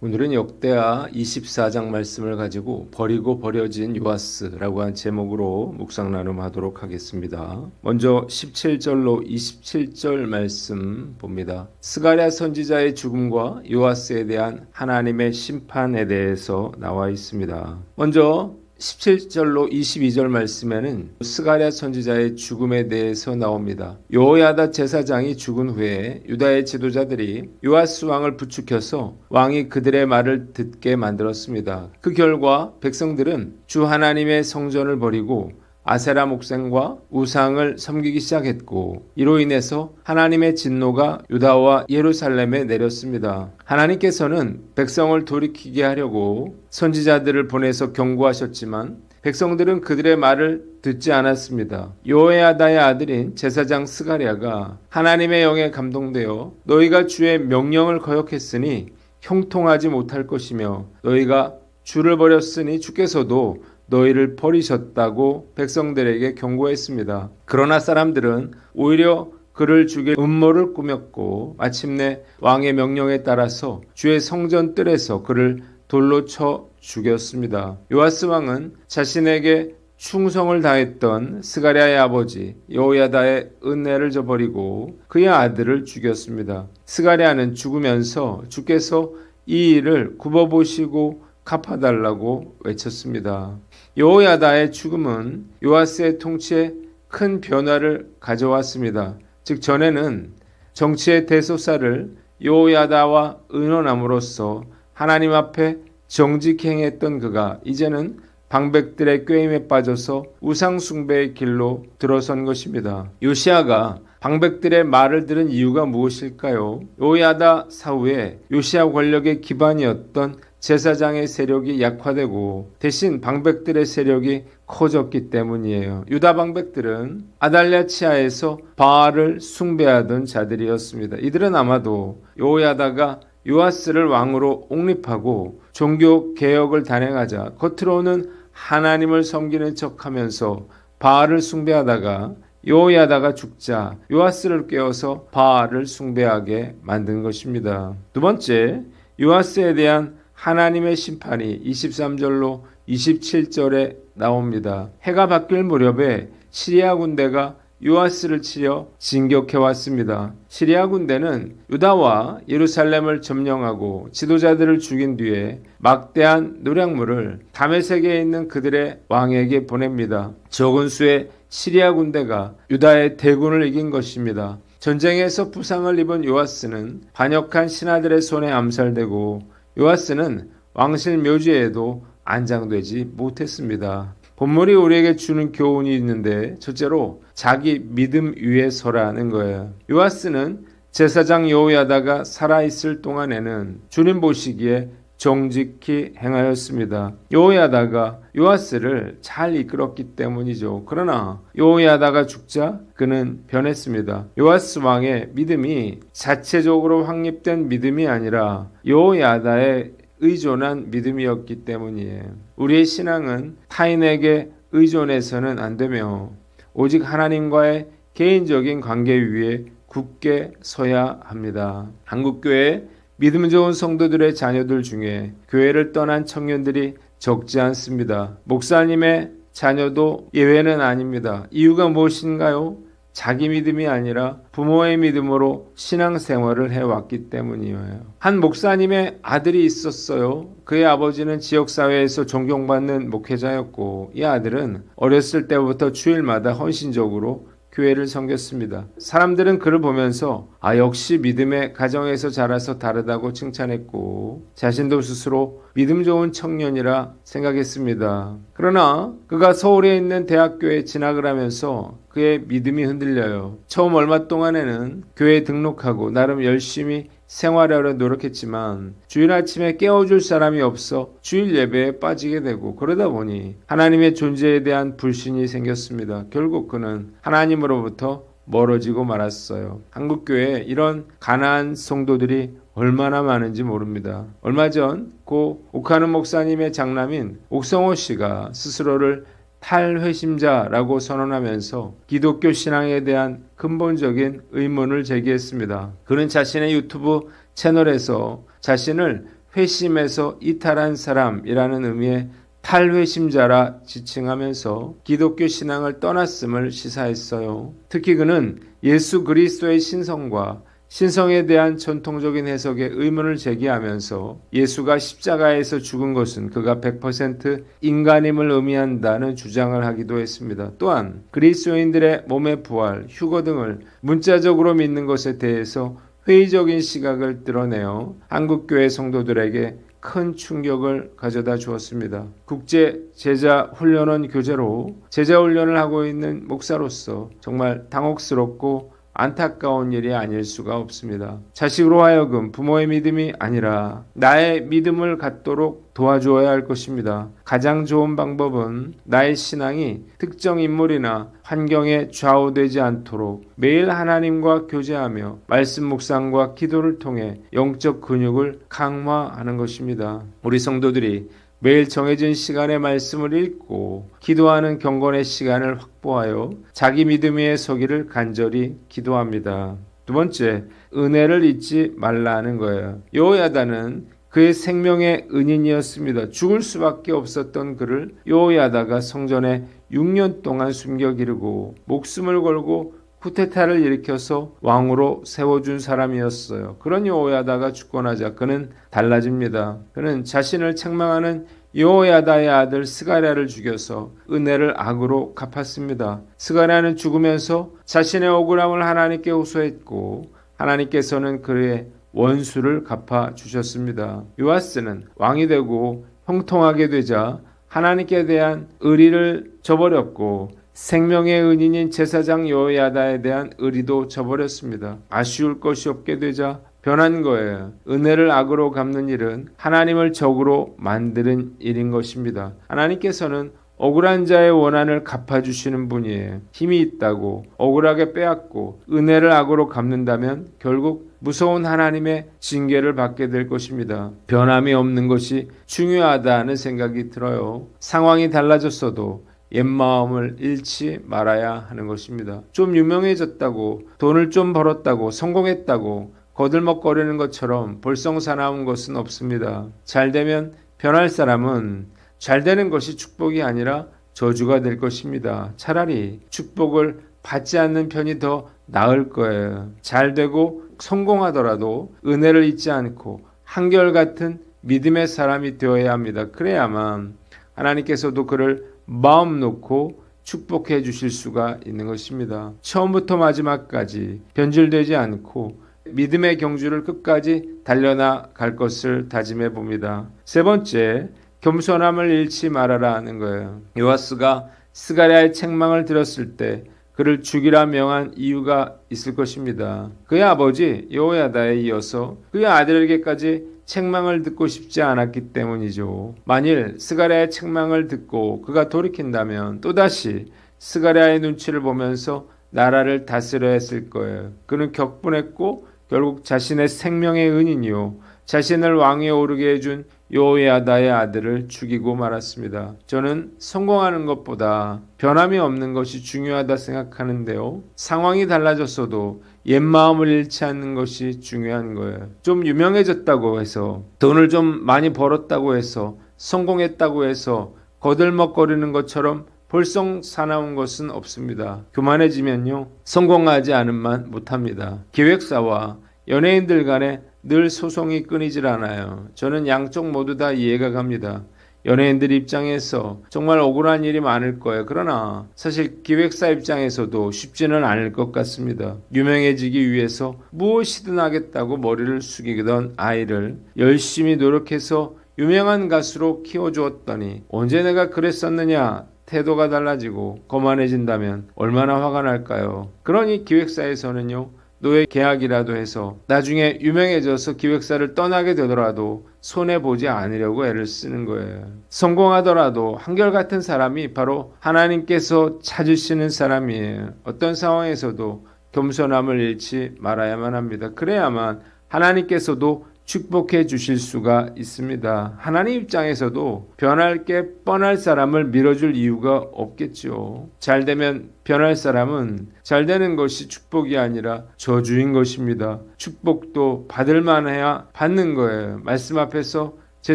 오늘은 역대하 24장 말씀을 가지고 버리고 버려진 요아스라고 한 제목으로 묵상 나눔하도록 하겠습니다. 먼저 17절로 27절 말씀 봅니다. 스가랴 선지자의 죽음과 요아스에 대한 하나님의 심판에 대해서 나와 있습니다. 먼저 17절로 22절 말씀에는 스가랴 선지자의 죽음에 대해서 나옵니다. 여호야다 제사장이 죽은 후에 유다의 지도자들이 요아스 왕을 부추겨서 왕이 그들의 말을 듣게 만들었습니다. 그 결과 백성들은 주 하나님의 성전을 버리고 아세라 목상과 우상을 섬기기 시작했고, 이로 인해서 하나님의 진노가 유다와 예루살렘에 내렸습니다. 하나님께서는 백성을 돌이키게 하려고 선지자들을 보내서 경고하셨지만 백성들은 그들의 말을 듣지 않았습니다. 여호야다의 아들인 제사장 스가랴가 하나님의 영에 감동되어 너희가 주의 명령을 거역했으니 형통하지 못할 것이며 너희가 주를 버렸으니 주께서도 너희를 버리셨다고 백성들에게 경고했습니다. 그러나 사람들은 오히려 그를 죽일 음모를 꾸몄고 마침내 왕의 명령에 따라서 주의 성전 뜰에서 그를 돌로 쳐 죽였습니다. 요아스 왕은 자신에게 충성을 다했던 스가랴의 아버지 여호야다의 은혜를 저버리고 그의 아들을 죽였습니다. 스가랴는 죽으면서 주께서 이 일을 굽어보시고 갚아달라고 외쳤습니다. 여호야다의 죽음은 요아스의 통치에 큰 변화를 가져왔습니다. 즉 전에는 정치의 대소사를 여호야다와 의논함으로써 하나님 앞에 정직히 행했던 그가 이제는 방백들의 꾀임에 빠져서 우상 숭배의 길로 들어선 것입니다. 요시야가 방백들의 말을 들은 이유가 무엇일까요? 여호야다 사후에 요시야 권력의 기반이었던 제사장의 세력이 약화되고 대신 방백들의 세력이 커졌기 때문이에요. 유다 방백들은 아달랴 치하에서 바알을 숭배하던 자들이었습니다. 이들은 아마도 여호야다가 요아스를 왕으로 옹립하고 종교 개혁을 단행하자 겉으로는 하나님을 섬기는 척하면서 바알을 숭배하다가 여호야다가 죽자 요아스를 깨워서 바알을 숭배하게 만든 것입니다. 두 번째, 요아스에 대한 하나님의 심판이 23절로 27절에 나옵니다. 해가 바뀔 무렵에 시리아 군대가 요아스를 치려 진격해 왔습니다. 시리아 군대는 유다와 예루살렘을 점령하고 지도자들을 죽인 뒤에 막대한 노략물을 다메섹에 있는 그들의 왕에게 보냅니다. 적은 수의 시리아 군대가 유다의 대군을 이긴 것입니다. 전쟁에서 부상을 입은 요아스는 반역한 신하들의 손에 암살되고 요아스는 왕실 묘지에도 안장되지 못했습니다. 본문이 우리에게 주는 교훈이 있는데 첫째로 자기 믿음 위에 서라는 거예요. 요아스는 제사장 여호야다가 살아있을 동안에는 주님 보시기에 정직히 행하였습니다. 여호야다가 요아스를 잘 이끌었기 때문이죠. 그러나 여호야다가 죽자 그는 변했습니다. 요아스 왕의 믿음이 자체적으로 확립된 믿음이 아니라 여호야다의 의존한 믿음이었기 때문이에요. 우리의 신앙은 타인에게 의존해서는 안 되며 오직 하나님과의 개인적인 관계 위에 굳게 서야 합니다. 한국교회 믿음 좋은 성도들의 자녀들 중에 교회를 떠난 청년들이 적지 않습니다. 목사님의 자녀도 예외는 아닙니다. 이유가 무엇인가요? 자기 믿음이 아니라 부모의 믿음으로 신앙생활을 해왔기 때문이에요. 한 목사님의 아들이 있었어요. 그의 아버지는 지역사회에서 존경받는 목회자였고 이 아들은 어렸을 때부터 주일마다 헌신적으로 교회를 섬겼습니다. 사람들은 그를 보면서 역시 믿음의 가정에서 자라서 다르다고 칭찬했고 자신도 스스로 믿음 좋은 청년이라 생각했습니다. 그러나 그가 서울에 있는 대학교에 진학을 하면서 그의 믿음이 흔들려요. 처음 얼마 동안에는 교회에 등록하고 나름 열심히 생활하려 노력했지만 주일 아침에 깨워줄 사람이 없어 주일 예배에 빠지게 되고 그러다 보니 하나님의 존재에 대한 불신이 생겼습니다. 결국 그는 하나님으로부터 멀어지고 말았어요. 한국교회에 이런 가난한 성도들이 얼마나 많은지 모릅니다. 얼마 전 고 옥하는 목사님의 장남인 옥성호 씨가 스스로를 탈회심자라고 선언하면서 기독교 신앙에 대한 근본적인 의문을 제기했습니다. 그는 자신의 유튜브 채널에서 자신을 회심에서 이탈한 사람이라는 의미의 탈회심자라 지칭하면서 기독교 신앙을 떠났음을 시사했어요. 특히 그는 예수 그리스도의 신성과 신성에 대한 전통적인 해석에 의문을 제기하면서 예수가 십자가에서 죽은 것은 그가 100% 인간임을 의미한다는 주장을 하기도 했습니다. 또한 그리스도인들의 몸의 부활, 휴거 등을 문자적으로 믿는 것에 대해서 회의적인 시각을 드러내어 한국교회 성도들에게 큰 충격을 가져다 주었습니다. 국제 제자 훈련원 교재로 제자 훈련을 하고 있는 목사로서 정말 당혹스럽고 안타까운 일이 아닐 수가 없습니다. 자식으로 하여금 부모의 믿음이 아니라 나의 믿음을 갖도록 도와주어야 할 것입니다. 가장 좋은 방법은 나의 신앙이 특정 인물이나 환경에 좌우되지 않도록 매일 하나님과 교제하며 말씀 묵상과 기도를 통해 영적 근육을 강화하는 것입니다. 우리 성도들이 매일 정해진 시간에 말씀을 읽고 기도하는 경건의 시간을 확보하여 자기 믿음 위에 서기를 간절히 기도합니다. 두 번째, 은혜를 잊지 말라는 거예요. 여호야다는 그의 생명의 은인이었습니다. 죽을 수밖에 없었던 그를 여호야다가 성전에 6년 동안 숨겨 기르고 목숨을 걸고 쿠데타를 일으켜서 왕으로 세워준 사람이었어요. 그런 여호야다가 죽고 나자 그는 달라집니다. 그는 자신을 책망하는 여호야다의 아들 스가랴를 죽여서 은혜를 악으로 갚았습니다. 스가랴는 죽으면서 자신의 억울함을 하나님께 호소했고 하나님께서는 그의 원수를 갚아주셨습니다. 요아스는 왕이 되고 형통하게 되자 하나님께 대한 의리를 저버렸고 생명의 은인인 제사장 여호야다에 대한 의리도 저버렸습니다. 아쉬울 것이 없게 되자 변한 거예요. 은혜를 악으로 갚는 일은 하나님을 적으로 만드는 일인 것입니다. 하나님께서는 억울한 자의 원한을 갚아주시는 분이에요. 힘이 있다고 억울하게 빼앗고 은혜를 악으로 갚는다면 결국 무서운 하나님의 징계를 받게 될 것입니다. 변함이 없는 것이 중요하다는 생각이 들어요. 상황이 달라졌어도 옛 마음을 잃지 말아야 하는 것입니다. 좀 유명해졌다고 돈을 좀 벌었다고 성공했다고 거들먹거리는 것처럼 볼썽사나운 것은 없습니다. 잘되면 변할 사람은 잘되는 것이 축복이 아니라 저주가 될 것입니다. 차라리 축복을 받지 않는 편이 더 나을 거예요. 잘되고 성공하더라도 은혜를 잊지 않고 한결같은 믿음의 사람이 되어야 합니다. 그래야만 하나님께서도 그를 마음 놓고 축복해 주실 수가 있는 것입니다. 처음부터 마지막까지 변질되지 않고 믿음의 경주를 끝까지 달려나갈 것을 다짐해 봅니다. 세 번째, 겸손함을 잃지 말아라 하는 거예요. 요아스가 스가랴의 책망을 들었을 때 그를 죽이라 명한 이유가 있을 것입니다. 그의 아버지 여호야다에 이어서 그의 아들에게까지 책망을 듣고 싶지 않았기 때문이죠. 만일 스가랴의 책망을 듣고 그가 돌이킨다면 또다시 스가랴의 눈치를 보면서 나라를 다스려야 했을 거예요. 그는 격분했고 결국 자신의 생명의 은인이요 자신을 왕위에 오르게 해준 여호야다의 아들을 죽이고 말았습니다. 저는 성공하는 것보다 변함이 없는 것이 중요하다 생각하는데요. 상황이 달라졌어도 옛 마음을 잃지 않는 것이 중요한 거예요. 좀 유명해졌다고 해서 돈을 좀 많이 벌었다고 해서 성공했다고 해서 거들먹거리는 것처럼 볼썽사나운 것은 없습니다. 교만해지면요 성공하지 않음만 못합니다. 기획사와 연예인들 간에 늘 소송이 끊이질 않아요. 저는 양쪽 모두 다 이해가 갑니다. 연예인들 입장에서 정말 억울한 일이 많을 거예요. 그러나 사실 기획사 입장에서도 쉽지는 않을 것 같습니다. 유명해지기 위해서 무엇이든 하겠다고 머리를 숙이던 아이를 열심히 노력해서 유명한 가수로 키워주었더니 언제 내가 그랬었느냐 태도가 달라지고 거만해진다면 얼마나 화가 날까요? 그러니 기획사에서는요 노예 계약이라도 해서 나중에 유명해져서 기획사를 떠나게 되더라도 손해보지 않으려고 애를 쓰는 거예요. 성공하더라도 한결같은 사람이 바로 하나님께서 찾으시는 사람이에요. 어떤 상황에서도 겸손함을 잃지 말아야만 합니다. 그래야만 하나님께서도 축복해 주실 수가 있습니다. 하나님 입장에서도 변할 게 뻔할 사람을 밀어줄 이유가 없겠죠. 잘 되면 변할 사람은 잘 되는 것이 축복이 아니라 저주인 것입니다. 축복도 받을 만해야 받는 거예요. 말씀 앞에서 제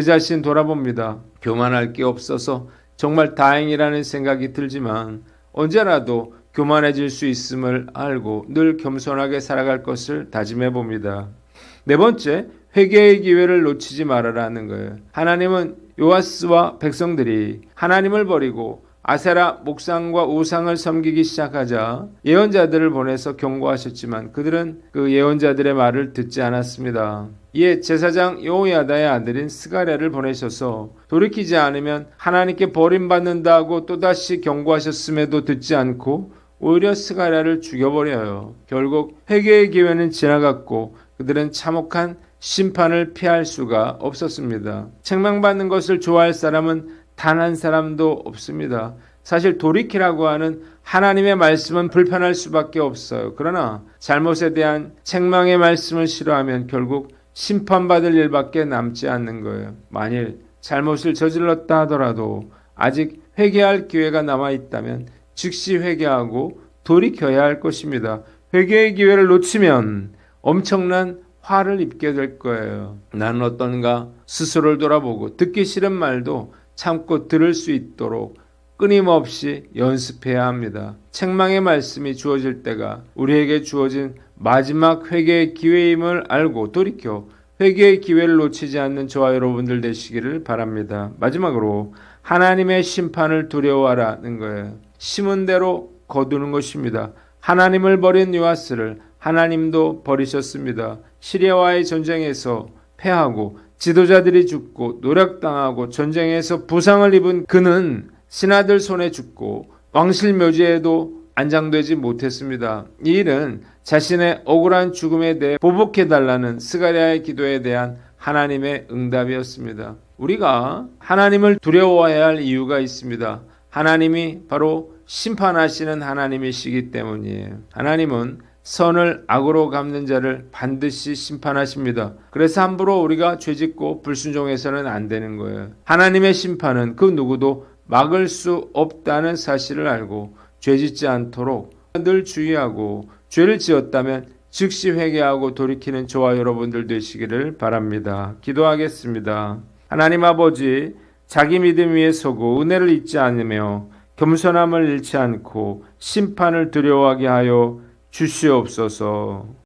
자신 돌아봅니다. 교만할 게 없어서 정말 다행이라는 생각이 들지만 언제라도 교만해질 수 있음을 알고 늘 겸손하게 살아갈 것을 다짐해 봅니다. 네 번째, 회개의 기회를 놓치지 말아라는 거예요. 하나님은 요아스와 백성들이 하나님을 버리고 아세라 목상과 우상을 섬기기 시작하자 예언자들을 보내서 경고하셨지만 그들은 그 예언자들의 말을 듣지 않았습니다. 이에 제사장 여호야다의 아들인 스가랴를 보내셔서 돌이키지 않으면 하나님께 버림받는다고 또다시 경고하셨음에도 듣지 않고 오히려 스가랴를 죽여버려요. 결국 회개의 기회는 지나갔고 그들은 참혹한 심판을 피할 수가 없었습니다. 책망받는 것을 좋아할 사람은 단 한 사람도 없습니다. 사실 돌이키라고 하는 하나님의 말씀은 불편할 수밖에 없어요. 그러나 잘못에 대한 책망의 말씀을 싫어하면 결국 심판받을 일밖에 남지 않는 거예요. 만일 잘못을 저질렀다 하더라도 아직 회개할 기회가 남아있다면 즉시 회개하고 돌이켜야 할 것입니다. 회개의 기회를 놓치면 엄청난 화를 입게 될 거예요. 나는 어떤가 스스로를 돌아보고 듣기 싫은 말도 참고 들을 수 있도록 끊임없이 연습해야 합니다. 책망의 말씀이 주어질 때가 우리에게 주어진 마지막 회개의 기회임을 알고 돌이켜 회개의 기회를 놓치지 않는 저와 여러분들 되시기를 바랍니다. 마지막으로 하나님의 심판을 두려워하라는 거예요. 심은 대로 거두는 것입니다. 하나님을 버린 요아스를 하나님도 버리셨습니다. 시리아와의 전쟁에서 패하고 지도자들이 죽고 노략당하고 전쟁에서 부상을 입은 그는 신하들 손에 죽고 왕실 묘지에도 안장되지 못했습니다. 이 일은 자신의 억울한 죽음에 대해 보복해달라는 스가랴의 기도에 대한 하나님의 응답이었습니다. 우리가 하나님을 두려워해야 할 이유가 있습니다. 하나님이 바로 심판하시는 하나님이시기 때문이에요. 하나님은 선을 악으로 갚는 자를 반드시 심판하십니다. 그래서 함부로 우리가 죄짓고 불순종해서는 안 되는 거예요. 하나님의 심판은 그 누구도 막을 수 없다는 사실을 알고 죄짓지 않도록 늘 주의하고 죄를 지었다면 즉시 회개하고 돌이키는 저와 여러분들 되시기를 바랍니다. 기도하겠습니다. 하나님 아버지, 자기 믿음 위에 서고 은혜를 잊지 않으며 겸손함을 잃지 않고 심판을 두려워하게 하여 주시옵소서.